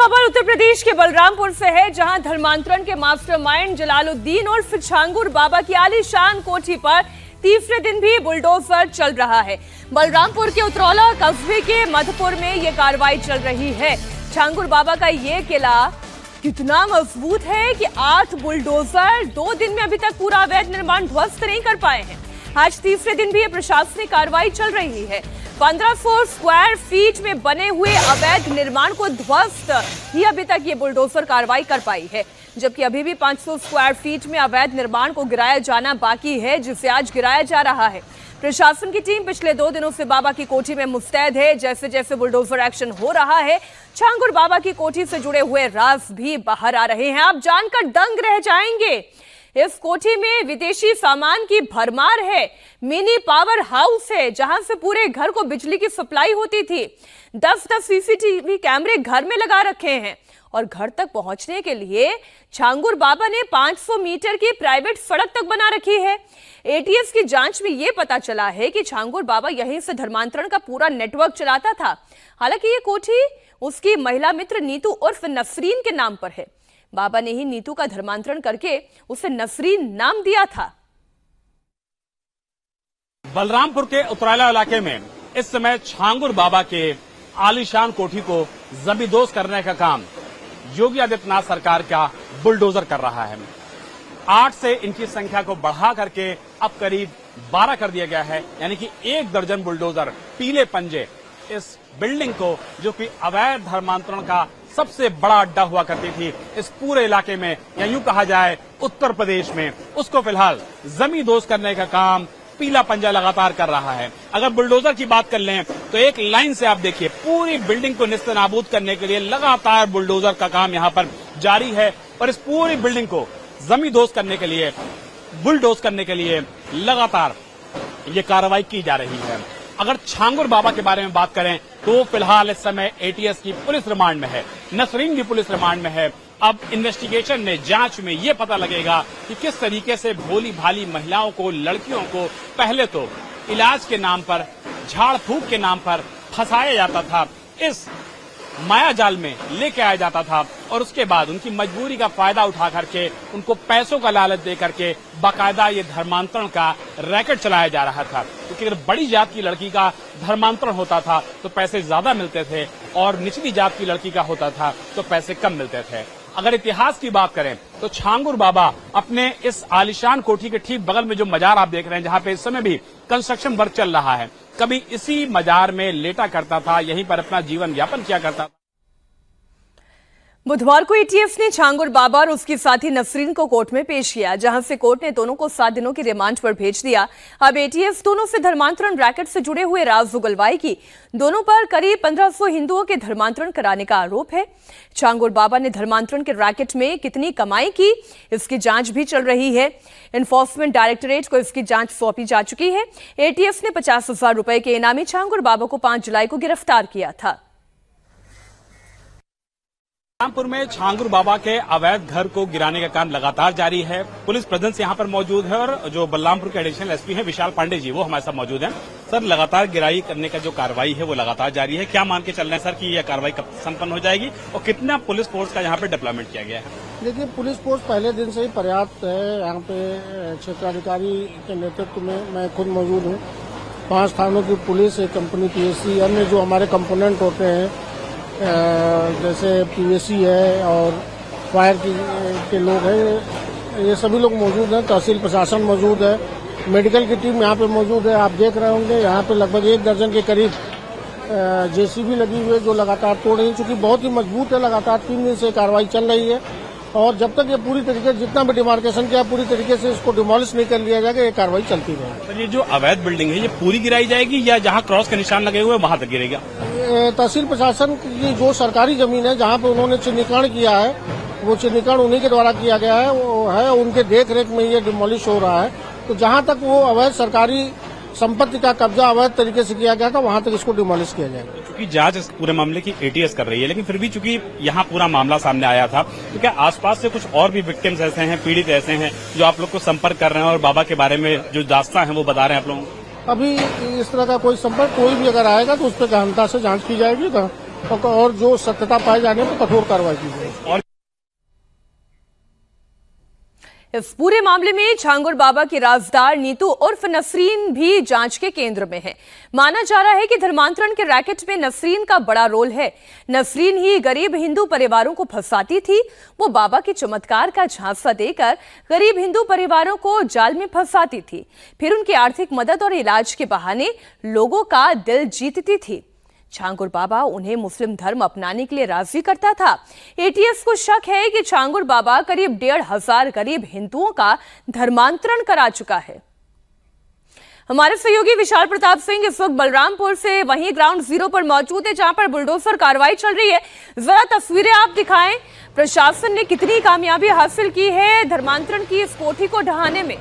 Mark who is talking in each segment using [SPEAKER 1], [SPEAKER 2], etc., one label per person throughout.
[SPEAKER 1] खबर उत्तर प्रदेश के बलरामपुर से है, जहां धर्मांतरण के मास्टरमाइंड जलालुद्दीन और छांगुर बाबा की आलीशान कोठी पर तीसरे दिन भी बुलडोजर चल रहा है। बलरामपुर के उतरौला कस्बे के मधुपुर में ये कार्रवाई चल रही है। छांगुर बाबा का ये किला कितना मजबूत है कि 8 बुलडोजर 2 दिन में अभी तक पूरा अवैध निर्माण ध्वस्त नहीं कर पाए हैं। आज तीसरे दिन भी ये प्रशासनिक कार्रवाई चल रही है। 1500 स्क्वायर फीट में बने हुए अवैध निर्माण को ध्वस्त ही अभी तक ये बुलडोजर कार्रवाई कर पाई है, जबकि अभी भी 500 स्क्वायर फीट में अवैध निर्माण को गिराया जाना बाकी है, जिसे आज गिराया जा रहा है। प्रशासन की टीम पिछले 2 दिनों से बाबा की कोठी में मुस्तैद है। जैसे जैसे बुलडोजर एक्शन हो रहा है, छांगुर बाबा की कोठी से जुड़े हुए राज भी बाहर आ रहे हैं। आप जानकर दंग रह जाएंगे। इस कोठी में विदेशी सामान की भरमार है। मिनी पावर हाउस है, जहां से पूरे घर को बिजली की सप्लाई होती थी। 10-10 सीसीटीवी कैमरे घर में लगा रखे हैं और घर तक पहुंचने के लिए छांगुर बाबा ने 500 मीटर की प्राइवेट सड़क तक बना रखी है। एटीएस की जांच में यह पता चला है कि छांगुर बाबा यहीं से धर्मांतरण का पूरा नेटवर्क चलाता था। हालांकि ये कोठी उसकी महिला मित्र नीतू उर्फ नसरीन के नाम पर है। बाबा ने ही नीतू का धर्मांतरण करके उसे नसरीन नाम दिया था।
[SPEAKER 2] बलरामपुर के उतरौला इलाके में इस समय छांगुर बाबा के आलीशान कोठी को जमींदोज करने का काम योगी आदित्यनाथ सरकार का बुलडोजर कर रहा है। 8 से इनकी संख्या को बढ़ा करके अब करीब 12 कर दिया गया है, यानी कि 1 दर्जन बुलडोजर पीले पंजे इस बिल्डिंग को, जो कि अवैध धर्मांतरण का सबसे बड़ा अड्डा हुआ करती थी इस पूरे इलाके में, या यूं कहा जाए उत्तर प्रदेश में, उसको फिलहाल जमींदोज करने का काम पीला पंजा लगातार कर रहा है। अगर बुलडोजर की बात कर लें तो एक लाइन से आप देखिए, पूरी बिल्डिंग को निस्तेनाबूद करने के लिए लगातार बुलडोजर का काम यहां पर जारी है और इस पूरी बिल्डिंग को जमींदोज करने के लिए, बुलडोज करने के लिए लगातार ये कार्रवाई की जा रही है। अगर छांगुर बाबा के बारे में बात करें तो फिलहाल इस समय एटीएस की पुलिस रिमांड में है, नसरीन भी पुलिस रिमांड में है। अब इन्वेस्टिगेशन में, जांच में ये पता लगेगा कि किस तरीके से भोली भाली महिलाओं को, लड़कियों को पहले तो इलाज के नाम पर, झाड़ फूक के नाम पर फंसाया जाता था, इस माया जाल में लेके आया जाता था और उसके बाद उनकी मजबूरी का फायदा उठा करके उनको पैसों का लालच दे करके बाकायदा ये धर्मांतरण का रैकेट चलाया जा रहा था। क्योंकि अगर बड़ी जात की लड़की का धर्मांतरण होता था तो पैसे ज्यादा मिलते थे और निचली जात की लड़की का होता था तो पैसे कम मिलते थे। अगर इतिहास की बात करें तो छांगुर बाबा अपने इस आलीशान कोठी के ठीक बगल में जो मजार आप देख रहे हैं, जहां पे इस समय भी कंस्ट्रक्शन वर्क चल रहा है, कभी इसी मजार में लेटा करता था, यहीं पर अपना जीवन यापन किया करता था।
[SPEAKER 1] बुधवार को एटीएस ने छांगुर बाबा और उसकी साथी नसरीन को कोर्ट में पेश किया, जहां से कोर्ट ने दोनों को 7 दिनों की रिमांड पर भेज दिया। अब एटीएस दोनों से धर्मांतरण रैकेट से जुड़े हुए राज उगलवाएगी। दोनों पर करीब 1500 हिंदुओं के धर्मांतरण कराने का आरोप है। छांगुर बाबा ने धर्मांतरण के रैकेट में कितनी कमाई की, इसकी जांच भी चल रही है। एनफोर्समेंट डायरेक्टोरेट को इसकी जांच सौंपी जा चुकी है। एटीएस ने 50,000 रुपए के इनामी छांगुर बाबा को 5 जुलाई को गिरफ्तार किया था।
[SPEAKER 2] बलरामपुर में छांगुर बाबा के अवैध घर को गिराने का काम लगातार जारी है। पुलिस प्रेजेंस यहां पर मौजूद है और जो बलरामपुर के एडिशनल एसपी हैं विशाल पांडे जी, वो हमारे साथ मौजूद हैं। सर, लगातार गिराई करने का जो कार्रवाई है वो लगातार जारी है। क्या मान के चल रहे हैं सर कि यह कार्रवाई कब संपन्न हो जाएगी और कितना पुलिस फोर्स का यहाँ पे डिप्लॉयमेंट किया गया है?
[SPEAKER 3] देखिए, पुलिस फोर्स पहले दिन से ही पर्याप्त है। यहाँ पे क्षेत्राधिकारी के नेतृत्व में मैं खुद मौजूद हूँ। 5 थानों की पुलिस, एक कंपनी पीएससी, अन्य जो हमारे कंपोनेंट होते हैं जैसे पीएससी है और फायर के लोग हैं, ये सभी लोग मौजूद हैं। तहसील प्रशासन मौजूद है, मेडिकल की टीम यहाँ पे मौजूद है। आप देख रहे होंगे यहाँ पे लगभग 1 दर्जन के करीब जेसीबी लगी हुई है जो लगातार तोड़ रही है। चूंकि बहुत ही मजबूत है, लगातार 3 दिन से कार्रवाई चल रही है और जब तक ये पूरी तरीके से, जितना भी डिमार्केशन किया, पूरी तरीके से इसको डिमोलिश नहीं कर लिया जाएगा, ये कार्रवाई चलती रहेगी।
[SPEAKER 2] तो ये जो अवैध बिल्डिंग है ये पूरी गिराई जाएगी या जहाँ क्रॉस के निशान लगे हुए वहां तक गिरेगा?
[SPEAKER 3] तहसील प्रशासन की जो सरकारी जमीन है जहाँ पे उन्होंने चिन्हीकरण किया है, वो चिन्हीकरण उन्हीं के द्वारा किया गया है, वो है उनके देख रेख में ये डिमोलिश हो रहा है। तो जहाँ तक वो अवैध सरकारी संपत्ति का कब्जा अवैध तरीके से किया गया था, वहां तक इसको डिमोलिश किया जाएगा।
[SPEAKER 2] चूंकि जांच इस पूरे मामले की एटीएस कर रही है, लेकिन फिर भी चूंकि यहाँ पूरा मामला सामने आया था, तो क्या आसपास से कुछ और भी विक्टिम्स ऐसे हैं, पीड़ित ऐसे हैं जो आप लोग को संपर्क कर रहे हैं और बाबा के बारे में जो दास्तां है वो बता रहे हैं आप लोगों को?
[SPEAKER 3] अभी इस तरह का कोई संपर्क कोई भी अगर आएगा तो उस पर गहनता से जांच की जाएगी। और जो सत्यता पाए जाने पर कठोर कार्रवाई की जाए।
[SPEAKER 1] इस पूरे मामले में छांगुर बाबा की राजदार नीतू उर्फ नसरीन भी जांच के केंद्र में है। माना जा रहा है कि धर्मांतरण के रैकेट में नसरीन का बड़ा रोल है। नसरीन ही गरीब हिंदू परिवारों को फंसाती थी। वो बाबा के चमत्कार का झांसा देकर गरीब हिंदू परिवारों को जाल में फंसाती थी, फिर उनकी आर्थिक मदद और इलाज के बहाने लोगों का दिल जीतती थी। छांगुर बाबा उन्हें मुस्लिम धर्म अपनाने के लिए राजी करता था। एटीएस को शक है कि छांगुर बाबा करीब 1,500 गरीब हिंदुओं का धर्मांतरण करा चुका है। हमारे सहयोगी विशाल प्रताप सिंह इस वक्त बलरामपुर से वहीं ग्राउंड जीरो पर मौजूद है, जहां पर बुलडोजर कार्रवाई चल रही है। जरा तस्वीरें आप दिखाएं, प्रशासन ने कितनी कामयाबी हासिल की है धर्मांतरण की इस कोठी को ढहाने में।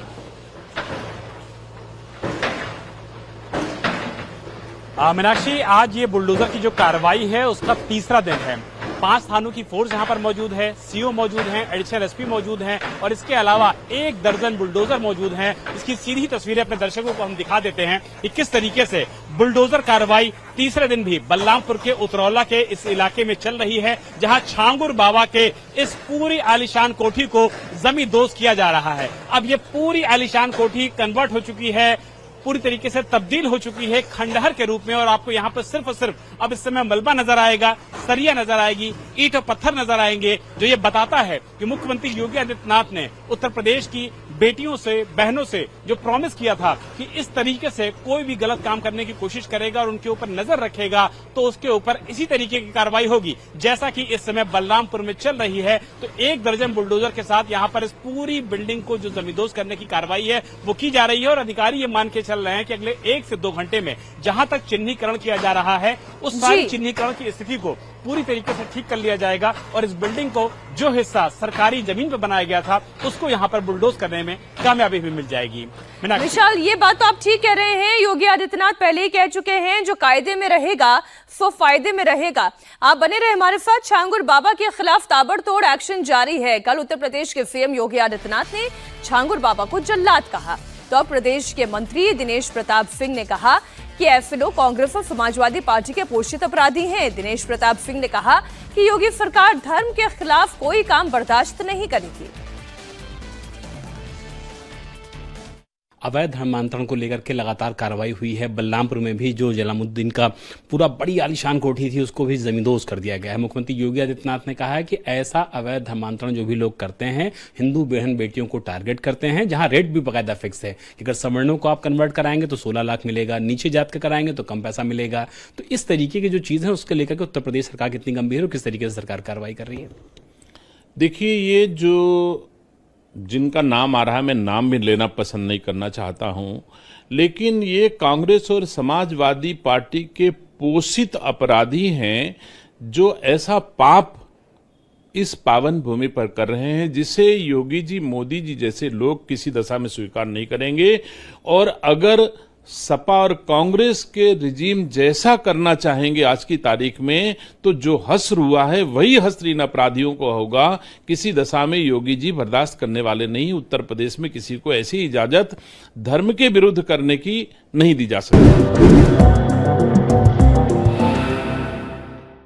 [SPEAKER 2] मीनाक्षी, आज ये बुलडोजर की जो कार्रवाई है उसका तीसरा दिन है। 5 थानों की फोर्स यहाँ पर मौजूद है, सीओ मौजूद हैं, एडिशनल एसपी मौजूद हैं और इसके अलावा 1 दर्जन बुलडोजर मौजूद हैं। इसकी सीधी तस्वीरें अपने दर्शकों को हम दिखा देते हैं कि किस तरीके से बुलडोजर कार्रवाई तीसरे दिन भी बलरामपुर के उतरौला के इस इलाके में चल रही है, जहां छांगुर बाबा के इस पूरी आलीशान कोठी को जमींदोज किया जा रहा है। अब ये पूरी आलीशान कोठी कन्वर्ट हो चुकी है, पूरी तरीके से तब्दील हो चुकी है खंडहर के रूप में और आपको यहाँ पर सिर्फ और सिर्फ अब इस समय मलबा नजर आएगा, सरिया नजर आएगी, ईंट और पत्थर नजर आएंगे, जो ये बताता है कि मुख्यमंत्री योगी आदित्यनाथ ने उत्तर प्रदेश की बेटियों से, बहनों से जो प्रॉमिस किया था कि इस तरीके से कोई भी गलत काम करने की कोशिश करेगा और उनके ऊपर नजर रखेगा तो उसके ऊपर इसी तरीके की कार्रवाई होगी, जैसा कि इस समय बलरामपुर में चल रही है। तो 1 दर्जन बुलडोजर के साथ यहाँ पर इस पूरी बिल्डिंग को जो जमींदोज करने की कार्रवाई है वो की जा रही है और अधिकारी ये मान के चल रहे हैं कि अगले 1 से 2 घंटे में जहां तक चिन्हीकरण किया जा रहा है उस सारी चिन्हीकरण की स्थिति को पूरी तरीके से ठीक कर लिया जाएगा और इस बिल्डिंग को जो हिस्सा सरकारी जमीन पर बनाया गया था उसको यहाँ पर बुलडोज करने में कामयाबी भी मिल जाएगी।
[SPEAKER 1] विशाल, ये बात तो आप ठीक कह रहे हैं। योगी आदित्यनाथ पहले ही कह चुके हैं जो कायदे में रहेगा सो फायदे में रहेगा। आप बने रहे हमारे साथ। छांगुर बाबा के खिलाफ ताबड़तोड़ एक्शन जारी है। कल उत्तर प्रदेश के सीएम योगी आदित्यनाथ ने छांगुर बाबा को जल्लाद कहा तो प्रदेश के मंत्री दिनेश प्रताप सिंह ने कहा कि ऐसे लोग कांग्रेस और समाजवादी पार्टी के पोषित अपराधी हैं। दिनेश प्रताप सिंह ने कहा कि योगी सरकार धर्म के खिलाफ कोई काम बर्दाश्त नहीं करेगी।
[SPEAKER 2] अवैध धर्मांतरण को लेकर के लगातार कार्रवाई हुई है। बलरामपुर में भी जो जलालुद्दीन का पूरा बड़ी आलीशान कोठी थी उसको भी जमींदोज कर दिया गया है। मुख्यमंत्री योगी आदित्यनाथ ने कहा है कि ऐसा अवैध धर्मांतरण जो भी लोग करते हैं हिंदू बहन बेटियों को टारगेट करते हैं, जहां रेट भी बाकायदा फिक्स है कि अगर सवर्णों को आप कन्वर्ट कराएंगे तो 16 लाख मिलेगा, नीचे जात का कराएंगे तो कम पैसा मिलेगा। तो इस तरीके की जो चीज है उसको लेकर के उत्तर प्रदेश सरकार कितनी गंभीर है और किस तरीके से सरकार कार्रवाई कर रही है।
[SPEAKER 4] देखिए, ये जो जिनका नाम आ रहा है, मैं नाम भी लेना पसंद नहीं करना चाहता हूं, लेकिन ये कांग्रेस और समाजवादी पार्टी के पोषित अपराधी हैं जो ऐसा पाप इस पावन भूमि पर कर रहे हैं जिसे योगी जी, मोदी जी जैसे लोग किसी दशा में स्वीकार नहीं करेंगे। और अगर सपा और कांग्रेस के रिजीम जैसा करना चाहेंगे आज की तारीख में, तो जो हश्र हुआ है वही हश्र इन अपराधियों को होगा। किसी दशा में योगी जी बर्दाश्त करने वाले नहीं। उत्तर प्रदेश में किसी को ऐसी इजाजत धर्म के विरुद्ध करने की नहीं दी जा सकती।